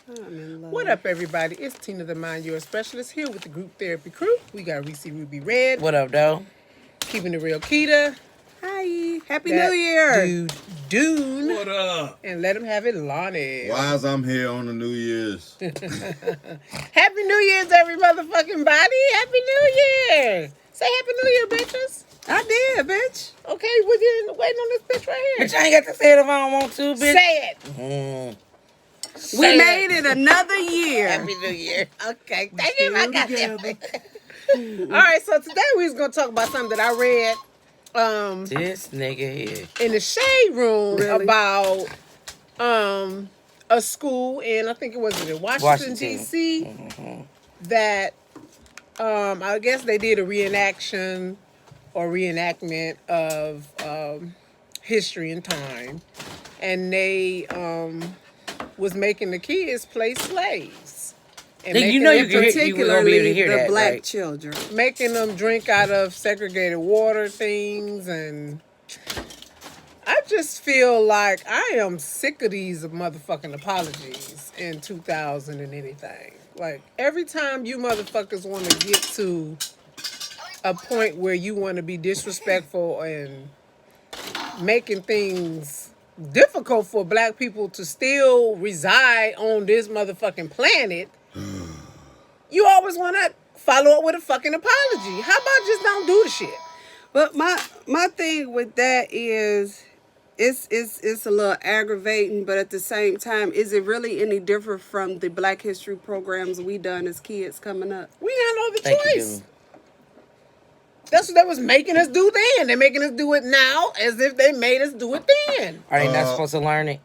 I'm in What love. up, everybody? It's Tina, the Mind Your Specialist, here with the Group Therapy Crew. We got Reese Ruby Red, What up, though? keeping it real Keita, Hi. Happy New that Year. dude Dune, What up? and let him have it, Lonnie. Why is I'm here on the New Year's? Happy New Year's, every motherfucking body. Happy New Year. Say Happy New Year, bitches. I did, bitch. Okay, we're waiting on this bitch right here. Bitch, I ain't got to say it if I don't want to, bitch. Say it. Mm. We Say made it another year. Happy New Year. Okay, We thank you. I still got together. that. All right, so today we was gonna talk about something that I read This nigga here. in the shade room Really? about a school in, I think it was in Washington. D.C. that I guess they did a reenaction or reenactment of history and time, and they was making the kids play slaves. And You making know them you can drink- hear- you gonna be able to Particularly hear the that, black right? children. making them drink out of segregated water things, and I just feel like I am sick of these motherfucking apologies in 2000 and anything. Like, every time you motherfuckers want to get to a point where you want to be disrespectful and making things difficult for black people to still reside on this motherfucking planet, you always want to follow up with a fucking apology. How about just don't do the shit? But my thing with that is it's a little aggravating, but at the same time, is it really any different from the Black History programs we done as kids coming up? We got no other Thank you, choice. Dune. That's what they was making us do then. They're making us do it now as if they made us do it then. Are they not supposed to learn it?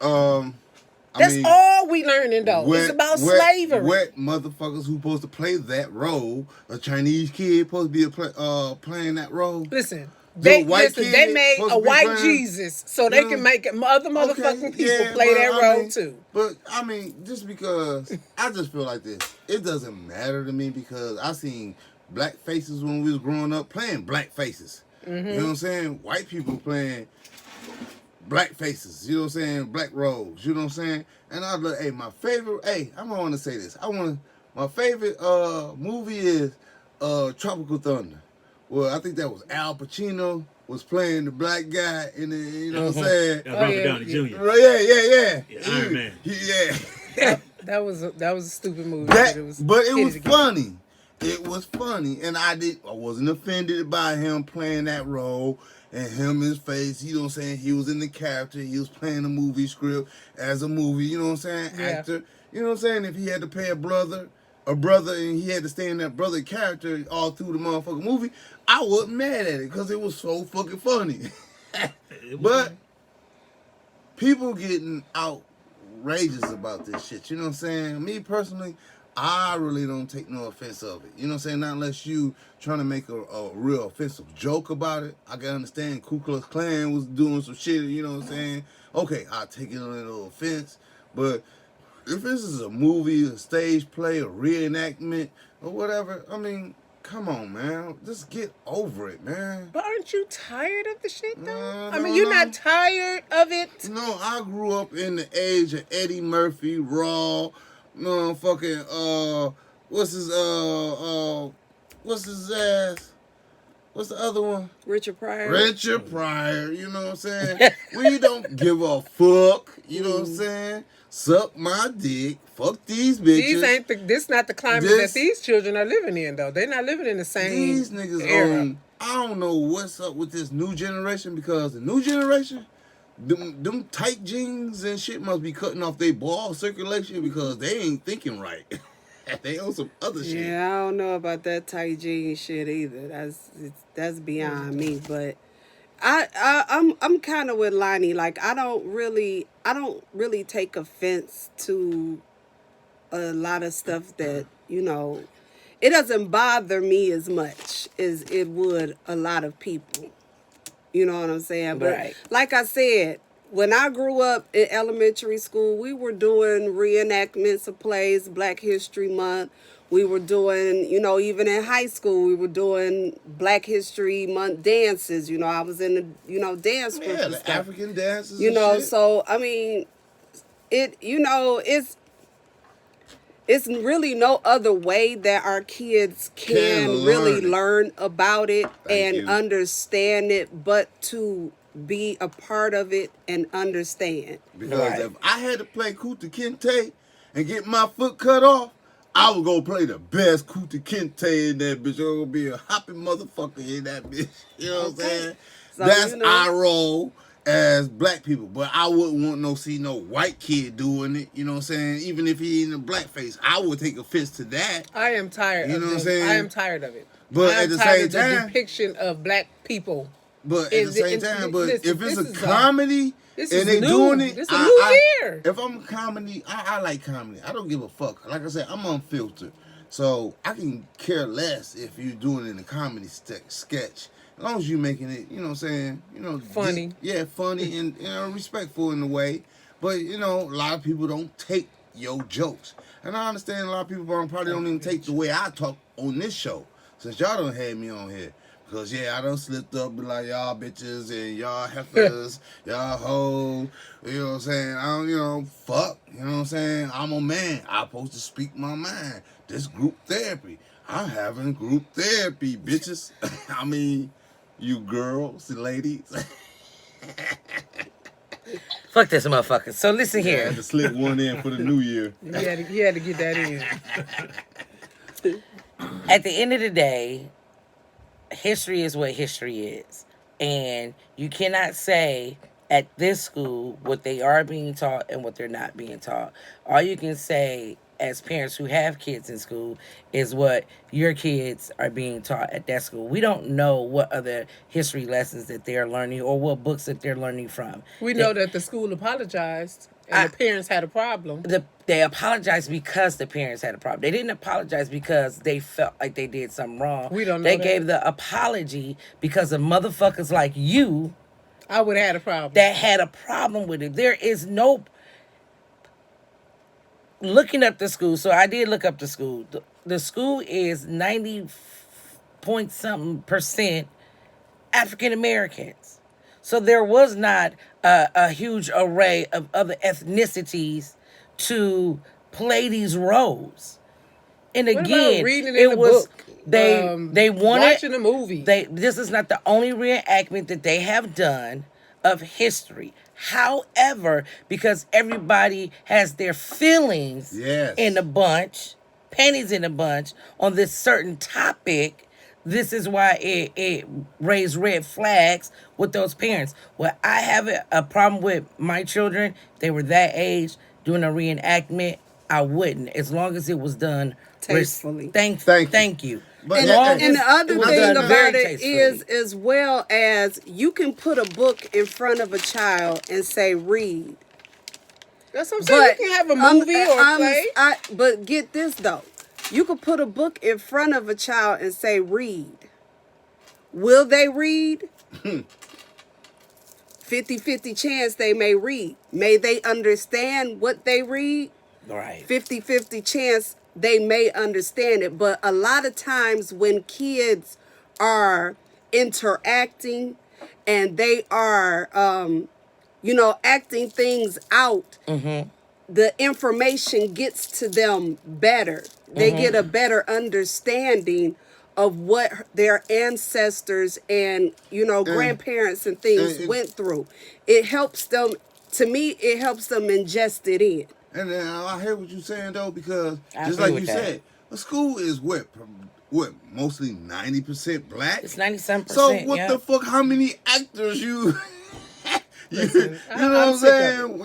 That's all we learning though. It's about slavery. What motherfuckers who supposed to play that role? A Chinese kid supposed to be playing that role? Listen, The they white listen. kid They made supposed a to be white playing- Jesus so they Yeah. can make other motherfucking people play but that I role mean- too. But I mean, just because I just feel like this, it doesn't matter to me because I seen black faces when we was growing up playing black faces. You know what I'm saying? White people playing black faces. You know what I'm saying? Black roles. You know what I'm saying? And I look, hey, my favorite. Hey, I'm gonna want to say this. My favorite movie is Tropical Thunder. Well, I think that was Al Pacino was playing the black guy in the. You know what I'm saying? Robert yeah. Downey Jr. Yeah. Iron Man. Yeah. That was a stupid movie. But it was it was funny. It was funny, and I wasn't offended by him playing that role and him his face. You know what I'm saying? He was in the character. He was playing a movie script as a movie. You know what I'm saying? Yeah. Actor. You know what I'm saying? If he had to play a brother, and he had to stay in that brother character all through the motherfucking movie, I wasn't mad at it because it was so fucking funny. But people getting outrageous about this shit. You know what I'm saying? Me personally, I really don't take no offense of it. You know what I'm saying? Not unless you trying to make a real offensive joke about it. I can understand Ku Klux Klan was doing some shit, you know what I'm saying? Okay, I'll take it a little offense. But if this is a movie, a stage play, a reenactment, or whatever, I mean, come on, man. Just get over it, man. But aren't you tired of the shit though? No, I mean, no, you're no. not tired of it. No, I grew up in the age of Eddie Murphy, Raw, fucking what's his ass? What's the other one? Richard Pryor. Richard Pryor, you know what I'm saying? We don't give a fuck, you know what I'm saying? Suck my dick, fuck these bitches. This not the climate that these children are living in though. They're not living in the same These niggas era. I don't know what's up with this new generation because the new generation, them tight jeans and shit must be cutting off their ball circulation because they ain't thinking right. They on some other shit. Yeah, I don't know about that tight jean shit either. That's beyond me. But I'm kind of with Lonnie. Like I don't really take offense to a lot of stuff that it doesn't bother me as much as it would a lot of people. You know what I'm saying? But Right. like I said, when I grew up in elementary school, we were doing reenactments of plays, Black History Month. We were doing, even in high school, we were doing Black History Month dances. I was in the, dance group Yeah, and the stuff. African dances and shit. So, I mean, it's, it's really no other way that our kids can really learn it. learn about it Thank and you. understand it, but to be a part of it and understand. Because Right. if I had to play Kuta Kinte and get my foot cut off, I would go play the best Kuta Kinte in that bitch. I'm gonna be a hopping motherfucker in that bitch. You know what I'm Okay. saying? So, That's you know. our role as black people. But I wouldn't want see no white kid doing it. You know what I'm saying? Even if he in a blackface, I would take offense to that. I am tired You of know what I'm them. saying? I am tired of it. But I am at the tired same of the time- depiction of black people. But at the same time, listen, if it's this a is comedy this and is they new. doing it, This is a new year. If I'm a comedy, I like comedy. I don't give a fuck. Like I said, I'm unfiltered, so I can care less if you're doing it in a comedy sketch. As long as you making it, you know what I'm saying, Funny. funny and respectful in a way. But a lot of people don't take your jokes, and I understand a lot of people probably don't even take the way I talk on this show. Since y'all don't have me on here. Cause I done slipped up, be like y'all bitches and y'all heifers, y'all hoes, you know what I'm saying? I don't, fuck, you know what I'm saying? I'm a man, I'm supposed to speak my mind. This group therapy, I'm having group therapy, bitches. I mean, you girls, ladies. Fuck this motherfucker. So listen I here. had to slip one in for the new year. He had to get that in. At the end of the day, history is what history is. And you cannot say at this school what they are being taught and what they're not being taught. All you can say as parents who have kids in school is what your kids are being taught at that school. We don't know what other history lessons that they're learning or what books that they're learning from. We know that the school apologized and the parents had a problem. They apologized because the parents had a problem. They didn't apologize because they felt like they did something wrong. We don't know They that. gave the apology because of motherfuckers like you I would have had a problem. that had a problem with it. There is no looking up the school. So I did look up the school. The school is 90 point something percent African Americans. So there was not a huge array of other ethnicities to play these roles. And What again, about reading in it the was book? they wanted watching a movie. This is not the only reenactment that they have done of history. However, because everybody has their feelings Yes. in a bunch, pennies in a bunch on this certain topic, this is why it raised red flags with those parents. Well, I have a problem with my children. They were that age doing a reenactment. I wouldn't, as long as it was done Tastefully. Thank you. you. But And, Yeah, and the other it was thing done very about it tastefully. is, as well as you can put a book in front of a child and say, read. That's what I'm saying. You can have a movie or a play. But get this, though. You could put a book in front of a child and say, read. Will they read? 50-50 chance they may read. May they understand what they read? Right. 50-50 chance they may understand it. But a lot of times when kids are interacting and they are, acting things out, the information gets to them better. They get a better understanding of what their ancestors and, grandparents and things went through. It helps them, to me, it helps them ingest it in. And then I hear what you're saying though, because I just agree like with you that. said, a school is mostly 90% black. It's 97%. So what yeah. the fuck? How many actors you? Listen, you know what I'm I'm sick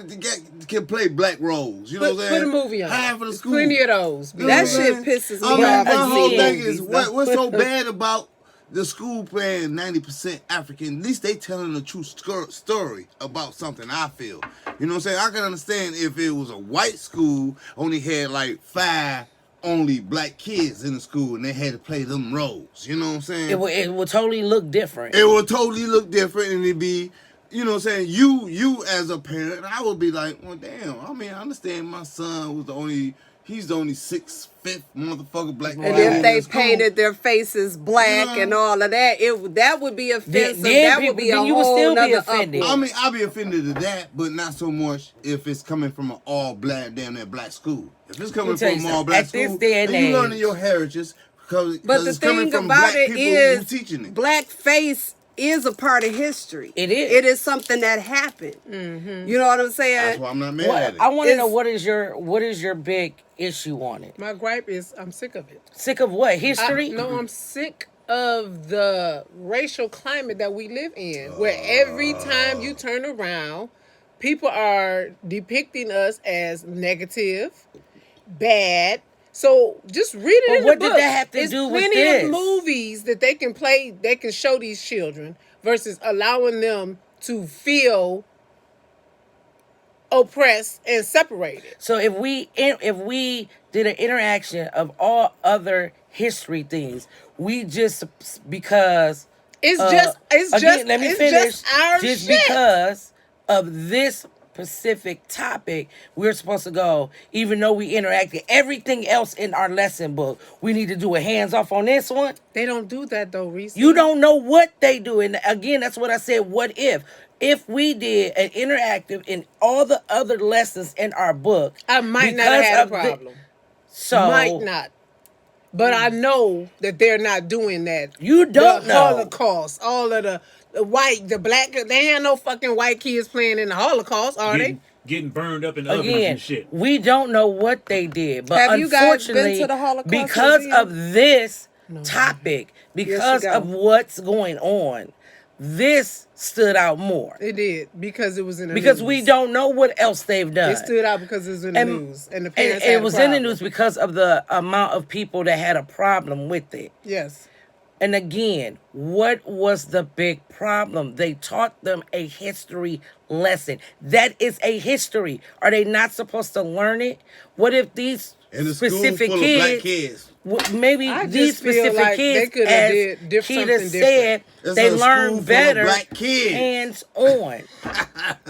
of saying? Can play black roles. You know what I'm Put saying? a movie on. Half of the There's school. plenty of those. You know That what I'm shit saying? pisses me I mean, off. my whole Again. thing is what's so bad about the school playing 90% African? At least they telling the true story about something. I feel. You know what I'm saying? I can understand if it was a white school, only had like 5 only black kids in the school, and they had to play them roles. You know what I'm saying? It would totally look different. It would totally look different, and it'd be you know what I'm saying, you as a parent, I would be like, well, damn, I mean, I understand my son was he's the only 6'5" motherfucker black And kid if in they the school. painted their faces black You and know? all of that, that would be offensive. then That would be a then you would whole still be nother offended. uproar. I mean, I'll be offended to that, but not so much if it's coming from an all black, damn near black school. If it's coming tell from you an all something. black At this school, day and then you learning age- your heritage because But the it's coming thing from about black it people is, who teaching it. blackface is a part of history. It is. It is something that happened. Mm-hmm. You know what I'm saying? That's why I'm not mad Well, at it. I want to know It's- what is your big issue on it? My gripe is I'm sick of it. Sick of what? History? No, I'm sick of the racial climate that we live in, where every time you turn around, people are depicting us as negative, bad. So just read it But in what the did book. that have to There's do with plenty this? of movies that they can play, they can show these children versus allowing them to feel oppressed and separated. So if we did an interaction of all other history things, we just because It's again, let me it's finish. just our Just shit. because of this specific topic, we're supposed to go. Even though we interacted everything else in our lesson book, we need to do a hands off on this one. They don't do that though, Reese. You don't know what they do, and again, that's what I said. What if? If we did an interactive in all the other lessons in our book, I might not because have had a of the- problem. so Might not. But I know that they're not doing that. You don't the know. Holocaust, all of the white, the black. They ain't no fucking white kids playing in the Holocaust, are Getting burned up in ovens Again, and shit. we don't know what they did, but Have you guys been unfortunately, to the Holocaust because Museum? of this topic, because go. of what's going on, this stood out more. they? It did because it was in the Because news. we don't know what else they've done. It stood out because it was in the news, and the parents and had it was a in the problem. news because of the amount of people that had a problem with it. Yes. And again, what was the big problem? They taught them a history lesson. That is a history. Are they not supposed to learn it? What if these In the school specific full kids, of black kids. maybe I these just feel specific like they kids, coulda as did Keita something said, It's they a school learn full of better black kids. hands on.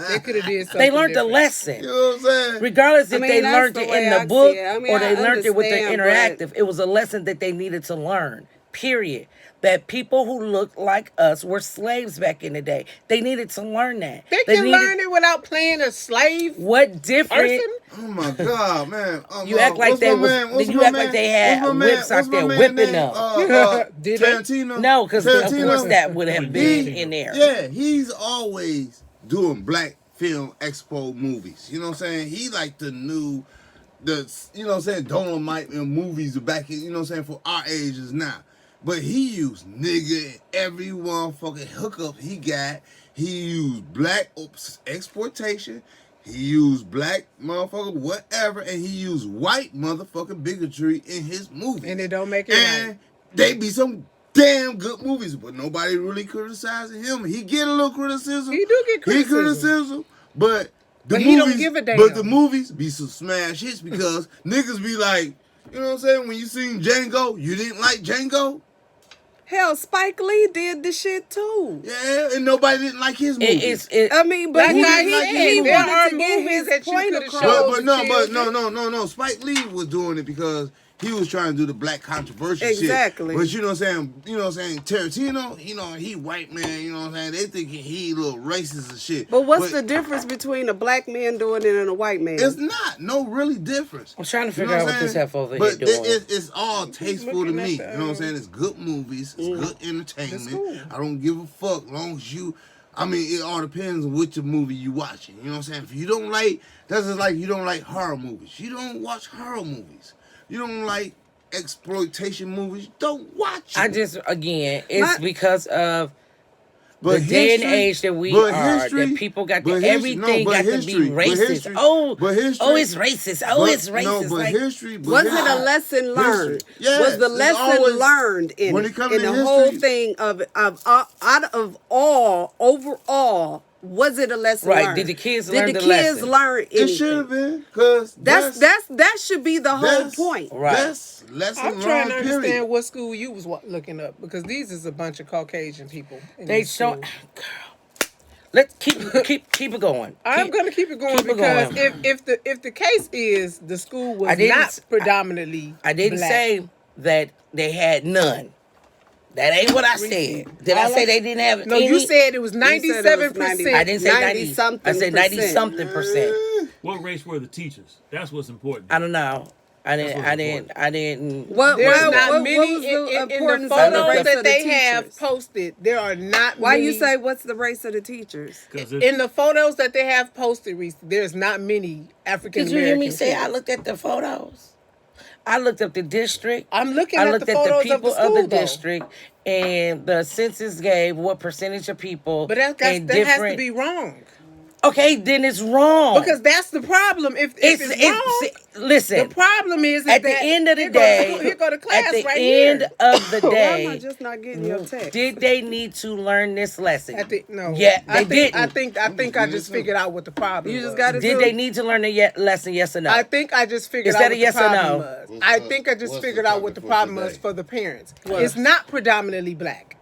They could have did something. They learned the different. lesson. You know what I'm saying? Regardless if I mean, they that's learned the it way in I the see book it. I mean, or they I learned it with the understand, interactive, it was a lesson that they needed to learn. Period. That people who looked like us were slaves back in the day. They needed to learn that. They can learn it without playing a slave What different? person. Oh my God, man! You act like they was. You act like they had whips out there whipping them. Did they? Tarantino. No, because of Tarantino. course that would have been He- in there. Yeah, he's always doing black film expo movies. You know what I'm saying? He like the new, you know what I'm saying, Dolomite in movies back in, you know what I'm saying, for our ages now. But he used nigga in every motherfucking hookup he got. He used black exploitation. He used black motherfucker whatever, and he used white motherfucking bigotry in his movies. And it don't make it and right. they be some damn good movies, but nobody really criticizing him. He get a little criticism. He do get criticism. He criticism, but the But movies, he don't give a damn. But the movies be some smash hits because niggas be like, you know what I'm saying? When you seen Django, you didn't like Django? Hell, Spike Lee did the shit too. Yeah, and nobody didn't like his movies. I mean, but Like he, I he, said, he there wanted are to get movies his that you point coulda across. showed. No. Spike Lee was doing it because he was trying to do the black controversial Exactly. shit. But you know what I'm saying? Tarantino, he white man, you know what I'm saying? They thinking he a little racist and shit. But what's the difference between a black man doing it and a white man? It's not. No really difference. I'm trying to You know figure out I'm what this saying? F over but here doing. it's all tasteful to looking me. at the, You know what I'm saying? It's good movies. It's good entertainment. cool. I don't give a fuck long as you. I mean, it all depends on which movie you watching. You know what I'm saying? If you don't like, that's just like you don't like horror movies. You don't watch horror movies. You don't like exploitation movies. Don't watch it. I just it's My- because of But the day and history- age that we but are, history- that people got to but his- everything no, but got history- to be but racist. history- oh, but history- oh, it's racist. Oh, But- it's racist. No, but like, history. But Was it history- a lesson learned? History. Yes, Was the it's lesson always- learned in when it? it comes In to the whole history- thing of out of all overall, was it a lesson Right, learned? did the kids learn the kids lesson? learn It anything? should have been because That should be the whole that's- point. Right. That's lesson I'm trying to learned, understand period. what school you was looking up because these is a bunch of Caucasian people. In they these show, schools. girl. Let's keep it going. I'm going to keep it going keep it because going. if the case is the school I was didn't not s- predominantly I didn't black. say that they had none. That ain't what I said. Did I say they didn't have No, any? you said it was You said it was 97%. I didn't say 90. 90 something I said 90 percent. something percent. What race were the teachers? That's what's important. I don't know. I didn't. what's I didn't. I didn't. What, There's what, not what, many what was the in the importance of the photos race that of the they have teachers? posted. There are not Why many. you say what's the race of the teachers? Because In the photos that they have posted, Reese, there's not many African Did American. you hear me say I looked at the photos? I looked up the district. I'm looking I at looked the at the photos people of the school, though. district, and the census gave what percentage of people. But that in has to different- be wrong. Okay, then it's wrong. Because that's the problem. If it's wrong, listen. the problem is At that the end of the here go day, here go to class at the right end here. of the Why am I day, just not getting your text? did they need to learn this lesson? No. Yeah, I they think, didn't. I think I just figured out what the problem You just was. got to Did they need to learn the lesson? Yes or no? I think I just figured Is out that what a yes the or problem no? was. I think I just what's figured the out what the topic for problem today? was for the parents. It's not predominantly black.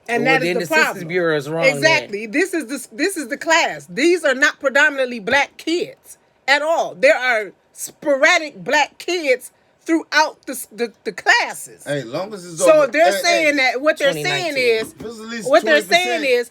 And Well, that is then the the Census problem. Bureau is wrong Exactly. This is the class. These are not predominantly black kids at all. There are sporadic black kids throughout the classes. Hey, long as it's So over. if they're saying that, what they're saying 2019. is, If it's at least what they're 20%. saying is,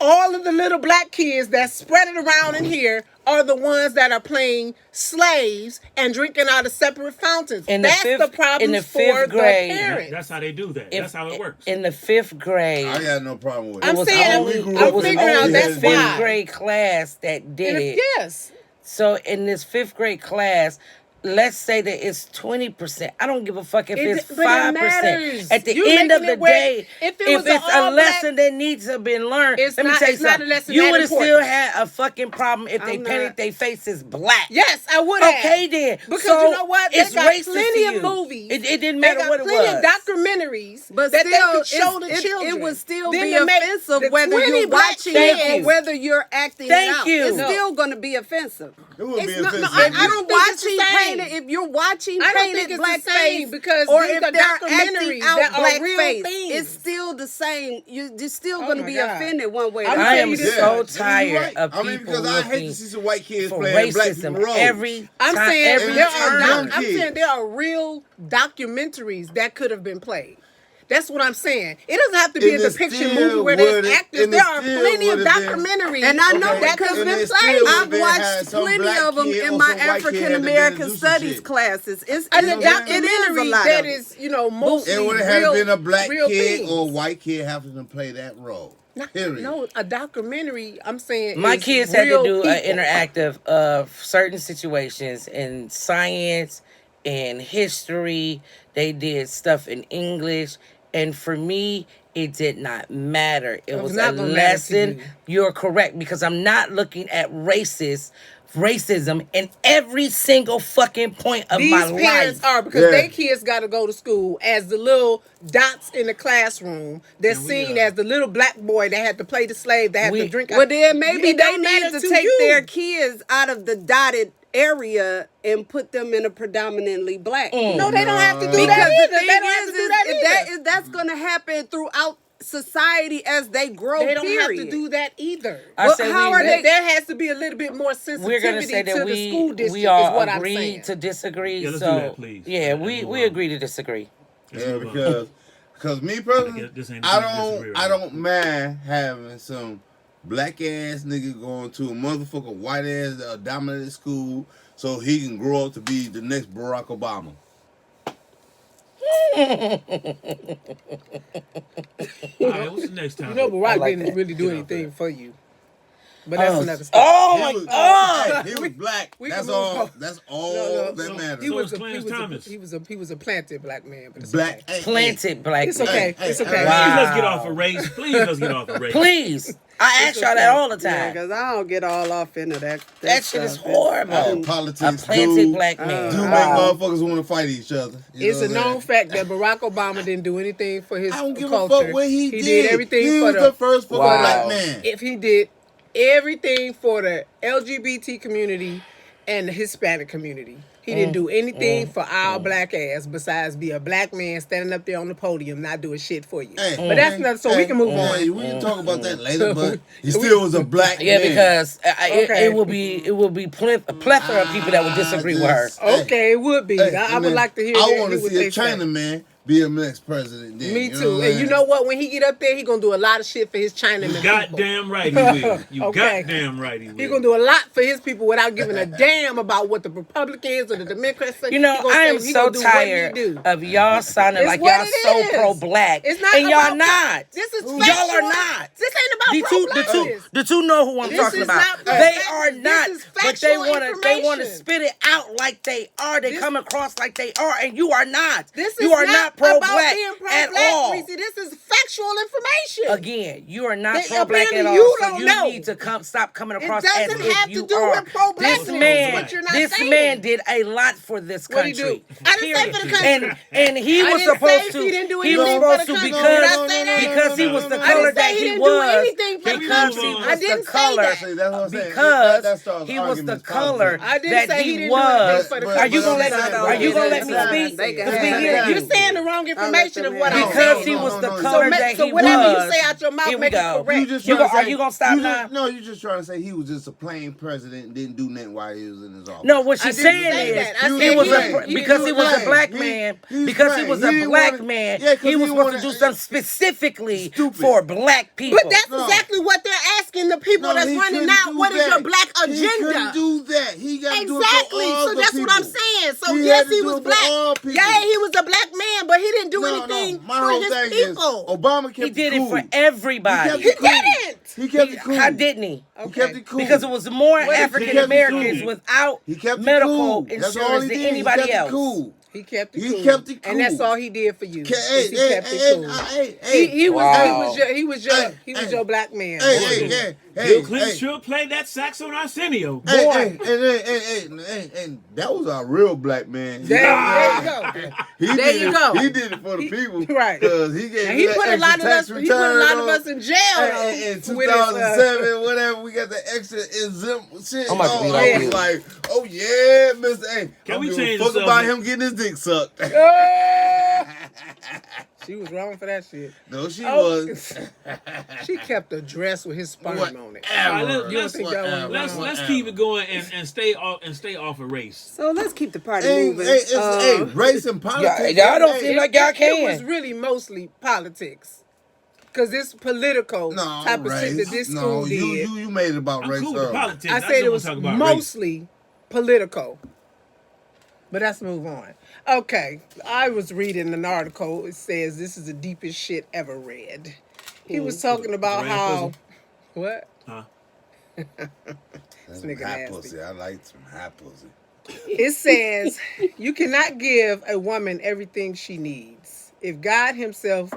all of the little black kids that's spreading around in here are the ones that are playing slaves and drinking out of separate fountains. In the That's fifth- the problem in the for fifth grade- the parents. that's how they do that. That's how it works. In the 5th grade, I got no problem with it. I'm was saying, only, we grew I'm up in figuring the out old that's days. fifth why. grade class that did it. Yes. So in this 5th grade class, let's say that it's 20%. I don't give a fuck if it's But it 5%. matters. At the You're end of making the it where day, if it if was it's an a all-black- lesson that needs to have been learned, It's let me not- tell you it's not a something. lesson You that would have important. still had a fucking problem if they I'm painted not- their faces black. Yes, I would have. Okay, then. Because So you know what? They it's got racist plenty to of you. movies. It didn't They matter got what it plenty was. of documentaries But that still, they could show the children. it would still Then be to make offensive the whether 20 you're black watching it Thank or you. whether you're acting Thank it out. you. It's No. still going to be offensive. It wouldn't be It's not- offensive. no, I I don't don't think it's the watching same. painted. If you're watching I don't think painted it's the blackface, same because or these if are they're acting documentaries out that are real blackface, things. it's still the same. You're still Oh going to my be God. offended one way or I'm the I other. tell am you this- so You're tired right. of I mean, people because I hate to looking see some white kids for playing black people racism roles. every I'm time. saying every there turn. are kids. I'm saying there are real documentaries that could have been played. That's what I'm saying. It doesn't have to be a And it depiction still movie where there's would've- actors. and it There are still plenty of would've been- documentaries. And I know Okay, that because and it I've still would've been had watched some plenty black of them kid in or my some white kid African had to American do some studies shit. classes. It's And it, a it is a documentary lot that of them. is, mostly It would have real, been a black real kid things. or a white kid having to play that role. Period. No, a documentary. I'm saying My is kids had to real do an people. interactive of certain situations in science and history. They did stuff in English. And for me, it did not matter. It was not a gonna matter to lesson. you. You're correct, because I'm not looking at racism in every single fucking point of These my parents life. are because Yeah. they kids got to go to school as the little dots in the classroom. They're And we, seen as the little black boy that had to play the slave, that had to drink. Well, then maybe It they don't need matter to take you. their kids out of the dotted area and put them in a predominantly black. No, they don't have to do Because that the either. thing They don't have to do that either. that's going to happen throughout society as they grow. They don't period. have to do that either. I Well, say how we- are they- There has to be a little bit more sensitivity We're gonna say to that the school district. we all is what I'm agree saying. to disagree. Yeah, let's so do that, please. yeah, Let's we move on. agree to disagree. Let's Yeah, move on. because me personally, This ain't I disagree right don't mind having some black ass nigga going to a motherfucking white ass dominated school so he can grow up to be the next Barack Obama. All right, what's the next time? Barack like didn't that. really do Get off anything that. for you. But that's Oh, another story. oh He my was- god! He was black. we That's can move all. on. That's all No, that so- matters. He So was is a Clarence Thomas. he was a planted black man, but it's Black. okay. Planted black It's man. okay. It's okay. Please Wow. let's get off of race. Please let's get off of race. Please, I ask y'all that all the Yeah, time. because I don't get all off into that. That shit is stuff. horrible. And politics A planted do black man. make Wow. motherfuckers want to fight each other. You It's know a what I'm known saying? fact that Barack Obama didn't do anything for his I don't give culture. a fuck what he did. did everything He for was the first fucking Wow. black man. If he did everything for the LGBT community and the Hispanic community. He didn't do anything for our black ass besides be a black man standing up there on the podium not doing shit for you. But that's nothing, so we can move on. We can talk about that later, but he still was a black Yeah, man. because Okay. it will be a plethora of people that would disagree with her. Okay, it would be. I would like to hear. I that. want to see a Chinaman be a next president. Then, Me you know too. what And I'm you know what? When he get up there, he gonna do a lot of shit for his Chinaman people. Goddamn right he will. You Okay. goddamn right he will. He gonna do a lot for his people without giving a damn about what the Republicans or the Democrats say. You know, He gonna I say am he so gonna do what he tired do. of y'all sounding It's like what y'all it so is. pro-black. It's not and y'all about not. This is Y'all factual. are not. This ain't about The two know who I'm This talking is about. not They pro-black. are This not, is but they factual want to information. spit it out like they are. They come across like they are, and you are not. This is you are not about pro-black being at pro-black, all. Reese. This is factual information. Again, you are not They- pro-black at apparently all. you so don't you know. need to stop coming It across as doesn't if have you to do are. with pro-blackness. This This man, is what you're not this saying. man did a lot for this What'd he country. do? I didn't say for the country. And he I was didn't supposed say to. he didn't do He was anything for supposed the to country. because Did I say that? because he was the I I color didn't say that he he didn't do was. anything for the Because country. he I was didn't the say color. that. See, that's what I'm saying. Because That starts he was the arguments, color I didn't say that he he didn't do was. anything for the Are you gonna country. let me? Are you gonna let me speak? They can Because we have hear that. you. You're saying the wrong information of what I'm Because saying. he was the no, no. color So that so he whatever was. you say out your mouth, Here we make it go. correct. Are you gonna stop now? No, you just trying to say he was just a plain president and didn't do nothing while he was in his office. No, what I she's didn't saying say is that. I he said was he didn't- he because didn't he do was a anything. black He- man. he's Because he plain. was He a didn't black wanna- man. yeah, 'cause He was he supposed to wanna- do something specifically Stupid. for black people. But that's No. exactly what they're asking the people No, that's he running couldn't out. do What is that. your black He agenda? couldn't do that. He got to do it Exactly. for all So the that's what I'm people. saying. So He yes, had to he do was it for all black. people. Yeah, he was a black man, but he didn't do No, anything my for whole his thing people. is Obama kept He did cool. it for everybody. He didn't. He kept it cool. How didn't he? He kept it cool. Because it was more What did he African keep it Americans cool? without He kept it medical cool. That's all insurance he than did. anybody he kept else. It cool. He kept it He cool. kept it And that's cool. all he did for you. Hey, is he kept it cool. He was Wow. he was your black man. Hey, Bill Clinton sure played that sax on Arsenio. Hey, and that was our real black man. There you go. He There did you it, go. He did it for the people. Right. Because he gave And he that put a lot of extra us. tax He put a lot of return us in jail. in with his, 2007, whatever, we got the extra exempt shit. I'm about to be I like was you. like, oh yeah, Mr. A. Can I'm we giving a change fuck the about subject? him getting his dick sucked. She was wrong for that shit. No, she Oh. was. She kept a dress with his sperm on it. All right, Whatever. You don't think that was Whatever. Let's Whatever. keep it going and stay off of race. So let's keep the party Hey, moving. hey, race and politics. y'all don't hey, seem like y'all It can. was really mostly politics. Because this political no, type of race. shit that this no, school did. you made it about I'm race cool with earlier. politics. I just said it don't was talk about race. mostly political. But let's move on. Okay, I was reading an article. It says this is the deepest shit ever read. He was talking about Giraffe how pussy? what? Huh? That's This nigga some hot nasty. pussy. I like some hot pussy. It says you cannot give a woman everything she needs. If God Himself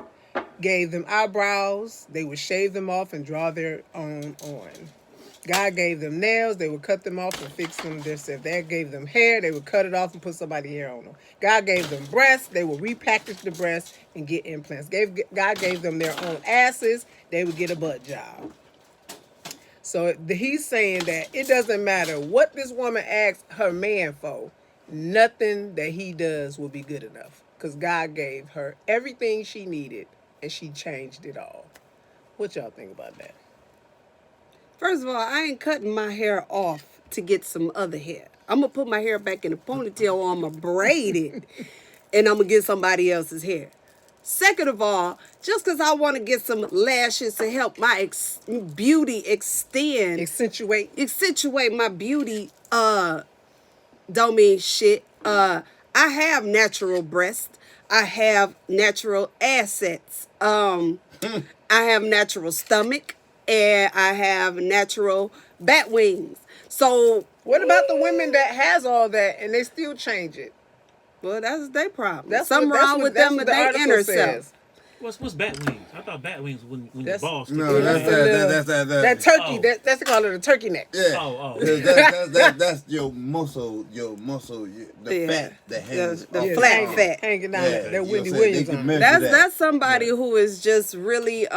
gave them eyebrows, they would shave them off and draw their own on. God gave them nails, they would cut them off and fix them themselves. If they gave them hair, they would cut it off and put somebody's hair on them. God gave them breasts, they would repackage the breasts and get implants. God gave them their own asses, they would get a butt job. So he's saying that it doesn't matter what this woman asks her man for, nothing that he does will be good enough. Because God gave her everything she needed and she changed it all. What y'all think about that? First of all, I ain't cutting my hair off to get some other hair. I'm going to put my hair back in a ponytail or I'm going to braid it and I'm going to get somebody else's hair. Second of all, just because I want to get some lashes to help my beauty extend, accentuate my beauty, don't mean shit. I have natural breasts. I have natural assets. I have natural stomach. And I have natural bat wings. So What about the women that has all that and they still change it? well, that's their problem. That's Something what- that's wrong what- with that's them what and the their article inner says. self. What's bat wings? I thought bat wings when your That's- balls. No, stick that's out. That turkey. Oh. That's called a turkey neck. Yeah. Oh. That's your muscle, the Yeah. fat that hangs The off flat hanging, fat. hanging down. Yeah, That you Wendy know what I'm saying? Williams They can on. measure That's that. somebody who is just really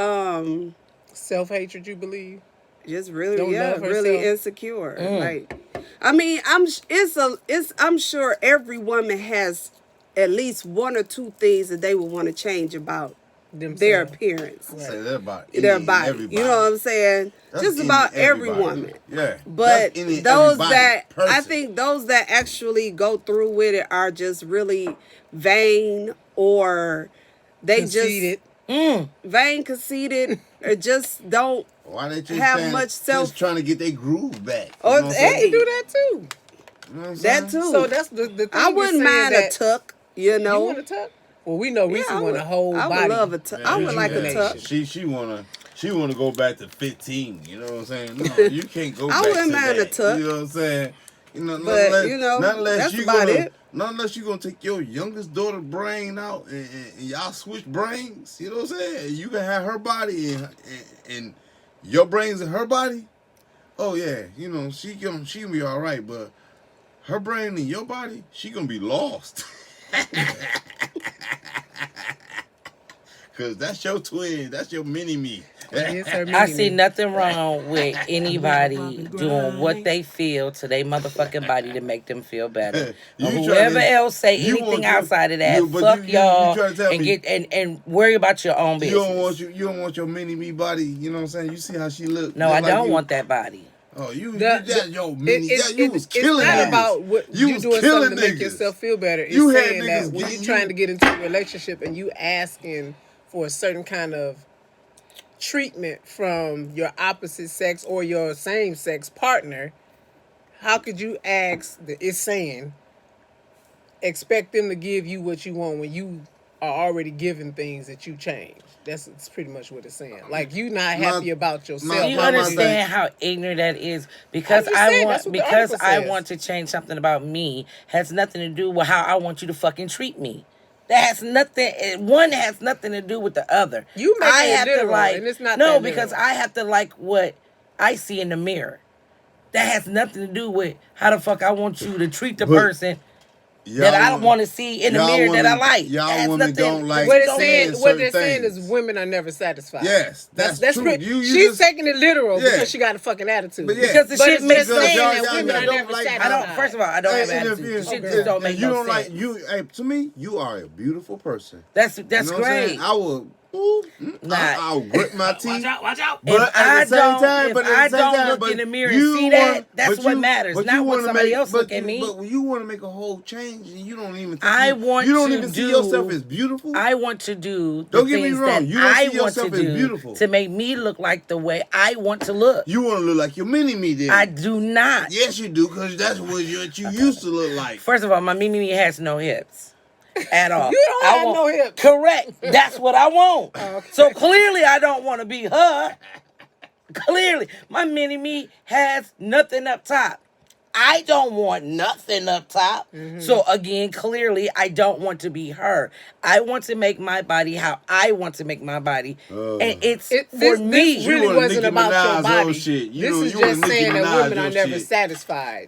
Self-hatred, you believe? just really Don't love really herself. insecure. Like I mean, I'm sure every woman has at least one or two things that they would want to change about their Themselves. appearance, Say that about their any and body. everybody. You know what I'm saying? That's Just any about and every everybody. woman. Yeah. But That's any and those everybody that I person. think those that actually go through with it are just really vain, or they Conceited. just vain, conceited, or just don't Why they just have saying, much self. just trying to get their groove back? Or, You know what I'm hey, saying? Do that too. You know what I'm saying? that too. So that's the thing. I is wouldn't saying mind that a tuck. You know, You want a tuck? Well, we know Reese I want would, a whole I would body. love a tuck. I would like a tuck. She wanna go back to 15. You know what I'm saying? No, you can't go I back wouldn't to mind a that. tuck. You know what I'm saying? You know, But, you know, that's about it. Not unless you gonna take your youngest daughter brain out and y'all switch brains. You know what I'm saying? You can have her body and your brains in her body. Oh yeah, you know she can be all right, but her brain in your body, she gonna be lost. Cause that's your twin, that's your mini me. Yes, her I see mini-me. nothing wrong with anybody doing what they feel to their motherfucking body to make them feel better. You Or tryna- whoever else say you anything want your- outside of that, but fuck you y'all tryna tell and me- get and worry about your own You business. don't want your mini me body. You know what I'm saying? You see how she look. No, Look I like don't you. want that body. Oh, you The- that your mini. You was it's killing not niggas. about what You you was doing killing something to make niggas. yourself feel better. It's You had saying niggas that when getting you're you- trying to get into a relationship and you asking for a certain kind of treatment from your opposite sex or your same sex partner, how could you ask? It's saying expect them to give you what you want when you are already given things that you change. It's pretty much what it's saying. Like you not happy about yourself. Do you my understand how ignorant that is? Because I'm just saying, I that's want what the article because I says. want to change something about me has nothing to do with how I want you to fucking treat me. That has nothing. One has nothing to do with the other. You making I it have literal, to like and it's not no that because literal. I have to like what I see in the mirror. That has nothing to do with how the fuck I want you to treat the But person that I don't want to see in the y'all mirror that I women- like. y'all That has women nothing- don't like What it's don't saying, mean- what they're certain saying is things. women are never satisfied. Yes, that's true. pretty- You she's just- taking it literal Yeah. because she got a fucking attitude. But yeah. Because the But shit it's makes just Because saying sense. that y'all women are don't never like- satisfied. I don't. First of all, I don't have And if attitude. you- The shit okay. just don't make you no don't sense. like you. Hey, to me, you are a beautiful person. That's You know what I'm great. saying? I will. I'll grit my teeth. Watch out. But at I the same don't- time, if but I at the same don't time, look but in the mirror and you see that, wanna- that's but what you- matters, but not you what wanna somebody else but look at me. But when you want to make a whole change, and you don't even. Think I you, want You don't to even see do- yourself as beautiful. I want to do the Don't get me things wrong, that you don't I see want to yourself as do beautiful. to make me look like the way I want to look. You want to look like your mini me, did? I do not. Yes, you do, because that's what you used to look like. First of all, my Mimi has no hips at all. You don't have want, no hips. Correct. That's what I want. Okay. So clearly, I don't want to be her. Clearly, my mini me has nothing up top. I don't want nothing up top. Mm-hmm. So again, clearly, I don't want to be her. I want to make my body how I want to make my body, and it's for This me. really wanna wasn't Nicki about your Minaj body. old shit. You This know, is you wanna just Nicki saying that Minaj women are your never shit. satisfied.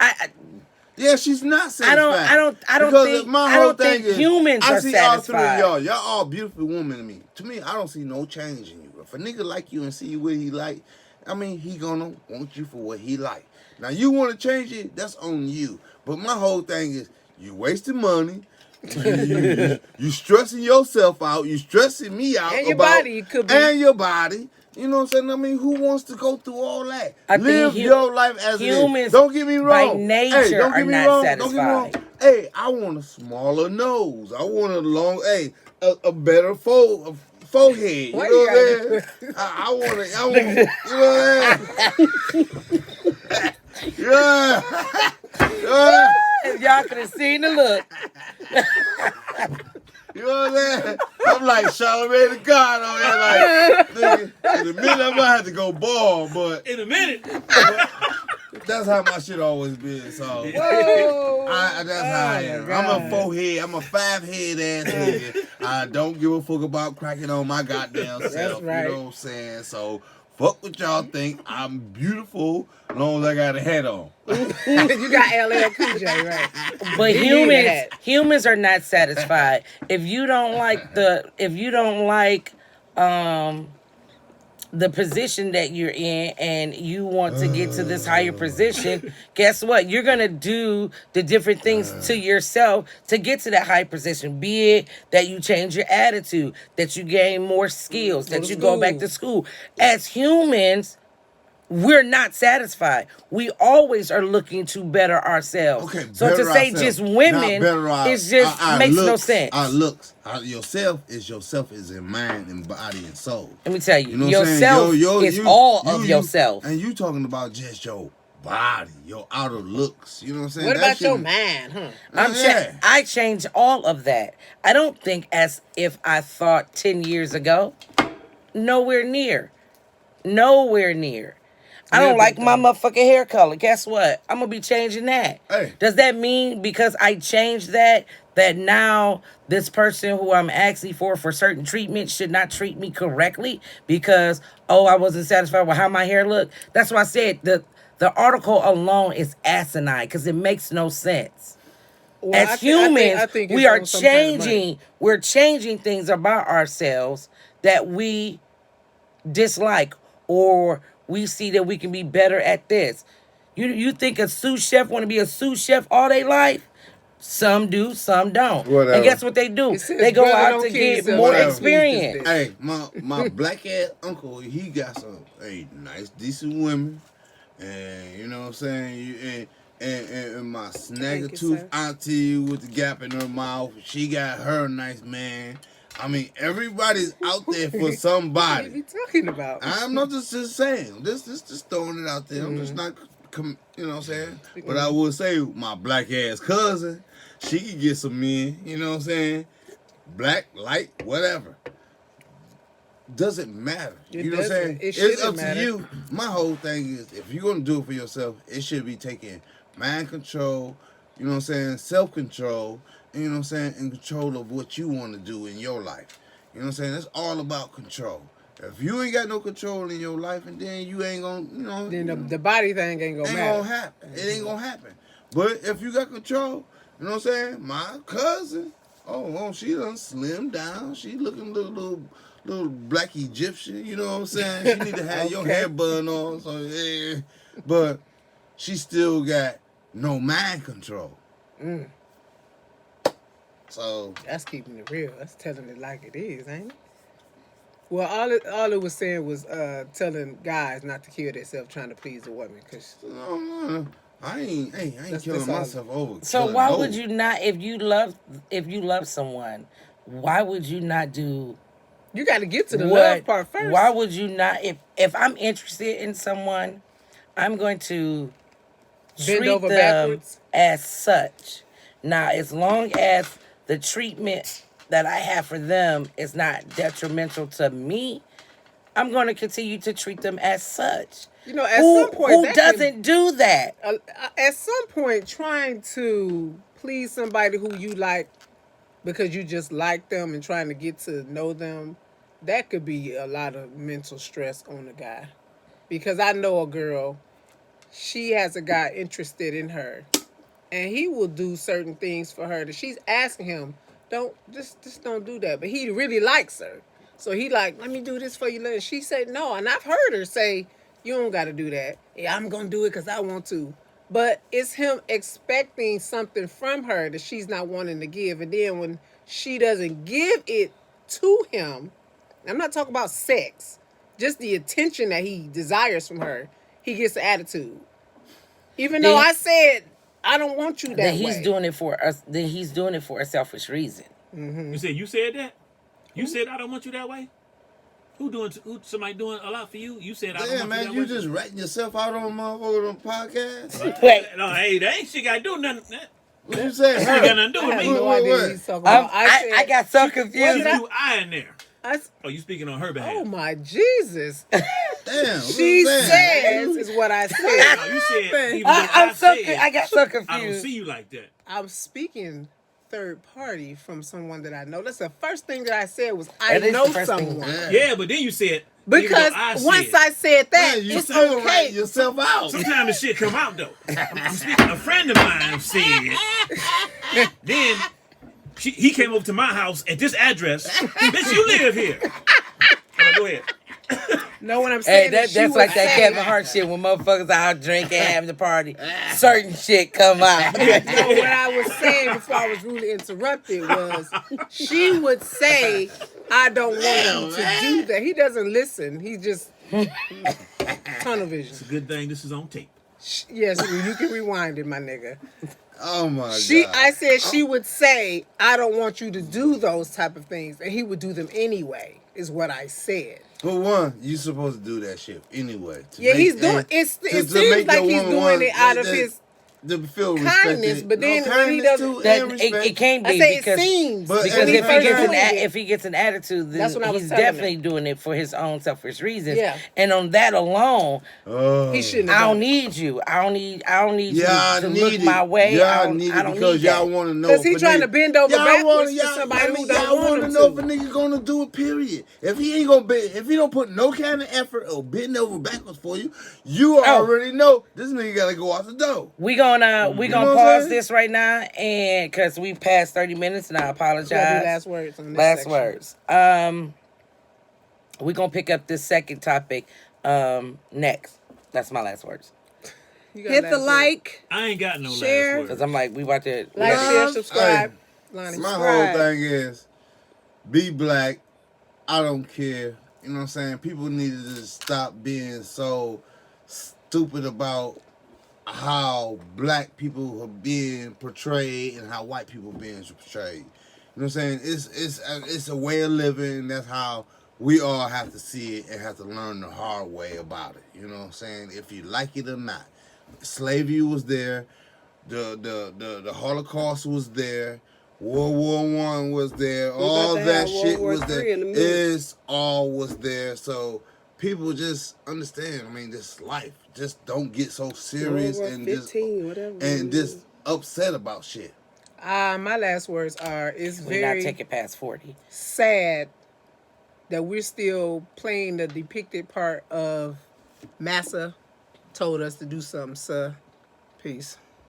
Yeah, she's not satisfied. I don't Because think- my I whole don't think thing is, humans I are see all three of satisfied. y'all. Y'all all beautiful women to me. To me, I don't see no change in you. If a nigga like you and see you what he like, I mean, he gonna want you for what he like. Now, you want to change it, that's on you. But my whole thing is, you wasting money. You stressing yourself out. You stressing me out. And your about, body could be. And your body. You know what I'm saying? I mean, who wants to go through all that? I think Live your life as it humans is. Don't get me wrong. by nature hey, don't are get me not wrong. Don't get me wrong. satisfied. Hey, I want a smaller nose. I want a long, a better forehead. You Why know you what I'm saying? I want, you know what I'm saying? Yeah. If y'all could have seen the look. You know what I'm saying? I'm like Charlamagne the God on here. Like, nigga, in a minute, I'm going to have to go bald, but In a minute. that's how my shit always been. So, Whoa. that's how I am. I'm a God. 4-head, I'm a 5-head ass nigga. I don't give a fuck about cracking on my goddamn self. right. You know what I'm saying? So, fuck what y'all think. I'm beautiful as long as I got a hat on. You got LL Cool J, right? But You need that. humans are not satisfied. If you don't like the position that you're in and you want to get to this higher position, guess what? You're going to do the different things to yourself to get to that high position. Be it that you change your attitude, that you gain more skills, that you go back to school. As humans, we're not satisfied. We always are looking to better ourselves. Okay, so to say ourselves. just women, it's just makes no sense. Our looks, yourself is in mind and body and soul. Let me tell you, know what I'm yourself saying? is all of yourself. And you talking about just your body, your outer looks. You know what I'm saying? What about your mind, huh? I change all of that. I don't think as if I thought 10 years ago. Nowhere near. Nowhere near. I don't like my motherfucking hair color. Guess what? I'm going to be changing that. Hey. Does that mean because I changed that now this person who I'm asking for certain treatment should not treat me correctly because, I wasn't satisfied with how my hair looked? That's why I said the article alone is asinine because it makes no sense. Well, As humans, I think we are changing. We're changing things about ourselves that we dislike or we see that we can be better at this. You think a sous chef want to be a sous chef all their life? Some do, some don't. Whatever. And guess what they do? They go out to get more experience. Hey, my black ass uncle, he got some nice, decent women, and you know what I'm saying. And my snagger-tooth auntie with the gap in her mouth, she got her nice man. I mean, everybody's out there for somebody. What are you talking about? I'm not just saying. This just throwing it out there. I'm just not, you know what I'm saying? But I would say my black ass cousin, she could get some men. You know what I'm saying? Black, light, whatever. Doesn't matter. You know what I'm saying? It's up to you. My whole thing is, if you're gonna do it for yourself, it should be taking mind control. You know what I'm saying? Self-control. You know what I'm saying? In control of what you want to do in your life. You know what I'm saying? That's all about control. If you ain't got no control in your life, and then you ain't gonna, then the body thing ain't gonna matter. Gonna happen. It ain't gonna happen. But if you got control, you know what I'm saying? My cousin, she done slimmed down. She looking little black Egyptian. You know what I'm saying? She need to have your hair bun on. So yeah, but she still got no mind control. So that's keeping it real. That's telling it like it is, ain't it? Well, all it was saying was telling guys not to kill themselves trying to please a woman. Cause no. I ain't killing myself over. So why would you not? If you love someone, why would you not do? You got to get to the love part first. Why would you not? If I'm interested in someone, I'm going to treat them backwards as such. Now, as long as the treatment that I have for them is not detrimental to me, I'm going to continue to treat them as such. You know, at some point, who doesn't do that? At some point, trying to please somebody who you like because you just like them and trying to get to know them, that could be a lot of mental stress on a guy. Because I know a girl, she has a guy interested in her, and he will do certain things for her that she's asking him, don't do that. But he really likes her. So he like, let me do this for you. And she said no. And I've heard her say, you don't got to do that. Yeah, I'm going to do it because I want to. But it's him expecting something from her that she's not wanting to give. And then when she doesn't give it to him, I'm not talking about sex, just the attention that he desires from her, he gets an attitude. Even though I said, I don't want you that way. He's doing it for us. Then he's doing it for a selfish reason. Mm-hmm. You said that? You said I don't want you that way? Who somebody doing a lot for you? You said I don't want you that way? You just ratting yourself out on motherfucking podcast? Wait. No, hey, that ain't shit got to do nothing. What you saying? She got nothing to do with me. No idea what he's talking about. I got so confused. What did you eye in there? You speaking on her behalf? Oh my Jesus! Damn, she says is what I said. No, you said. I got so confused. I don't see you like that. I'm speaking third party from someone that I know. That's the first thing that I said was I know someone. Yeah, but then you said because once I said that, it's okay. Yourself out. Sometimes the shit come out though. I'm speaking. A friend of mine said. Then. He came over to my house at this address. Bitch, you live here. Go ahead. No, what I'm Hey, saying is she that's would like that say, Kevin Hart shit when motherfuckers out drinking, having the party. Certain shit come out. No, what I was saying before I was rudely interrupted was she would say, I don't want you to do that. He doesn't listen. He just tunnel vision. It's a good thing this is on tape. Yes, you can rewind it, my nigga. Oh my god. I said she would say, I don't want you to do those type of things, and he would do them anyway, is what I said. For one, you supposed to do that shit anyway. Yeah, he's doing it. It seems like he's doing it out of his to feel kindness, respected. but then no, when he kindness doesn't, too, That and it respect. can't I be say because it seems. But because when he if first he gets doing it, if he gets an attitude, then That's what I was he's telling definitely him. doing it for his own selfish reasons. Yeah. And on that alone, Oh. he shouldn't I have don't done it. need you. I don't need Y'all you to need look it. my way. Y'all need I it don't because need y'all that. want to know. Because he if a trying nigga- to bend over y'all backwards wanna- for y'all- somebody I mean, who don't y'all want to him know if to. a nigga gonna do it. Period. If he ain't gonna be, if he don't put no kind of effort or bend over backwards for you, you already know this nigga gotta go out the door. We gonna You know what I'm pause saying? this right now, and because we passed 30 minutes, and I You apologize. gotta do last words on this Last section. words. We gonna pick up this second topic next. That's my last words. You got Hit last the words. like. I ain't got no Share. last Because words. I'm like, we about to. Like, Love, share, subscribe. hey, Lonnie. My Subscribe. whole thing is be black. I don't care. You know what I'm saying? People need to just stop being so stupid about how black people are being portrayed and how white people are being portrayed. You know what I'm saying? It's a way of living. That's how we all have to see it and have to learn the hard way about it. You know what I'm saying? If you like it or not. Slavery was there. The Holocaust was there. World War I was there. All about to that have World shit War was there. III in a minute. It's all was there. So people just understand. I mean, this life. Just don't get so serious World War and 15, whatever. and just upset about shit. My last words are, it's We not very taking past 40. sad that we're still playing the depicted part of Massa told us to do something, sir. Peace.